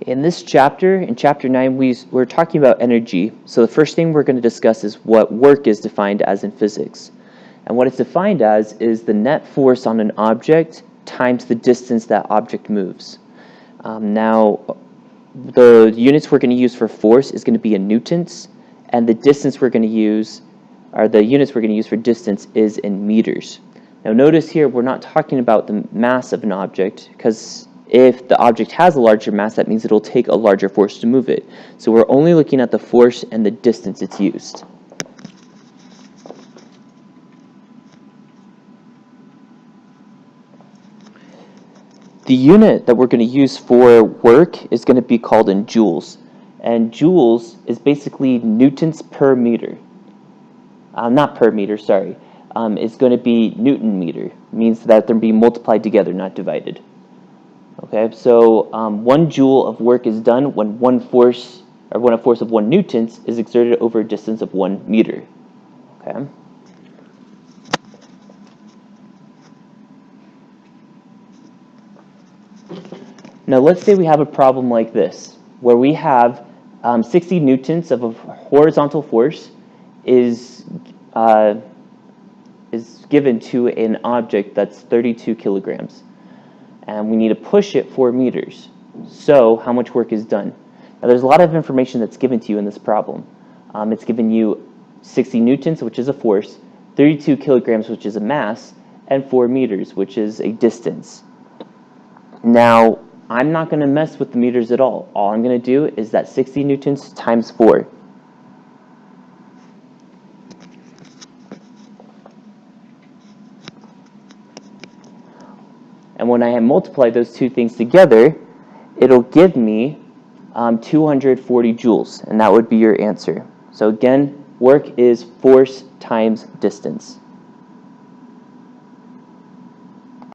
In this chapter, in chapter 9, we're talking about energy. So the first thing we're going to discuss is what work is defined as in physics. And what it's defined as is the net force on an object times the distance that object moves. Now, the units we're going to use for force is going to be in newtons, and the distance we're going to use, or the units we're going to use for distance, is in meters. Now notice here we're not talking about the mass of an object, because if the object has a larger mass, that means it'll take a larger force to move it. So we're only looking at the force and the distance it's used. The unit that we're going to use for work is going to be called in joules. And joules is basically newtons per meter. Not per meter, sorry. It's going to be Newton meter. It means that they're being multiplied together, not divided. Okay, so 1 joule of work is done when when a force of 1 newtons is exerted over a distance of 1 meter. Okay. Now let's say we have a problem like this, where we have 60 newtons of a horizontal force is given to an object that's 32 kilograms. And we need to push it 4 meters. So how much work is done? Now there's a lot of information that's given to you in this problem. It's given you 60 newtons, which is a force, 32 kilograms, which is a mass, and 4 meters, which is a distance. Now, I'm not going to mess with the meters at all. All I'm going to do is that 60 newtons times 4. And when I multiply those two things together, it'll give me 240 joules, and that would be your answer. So again, work is force times distance.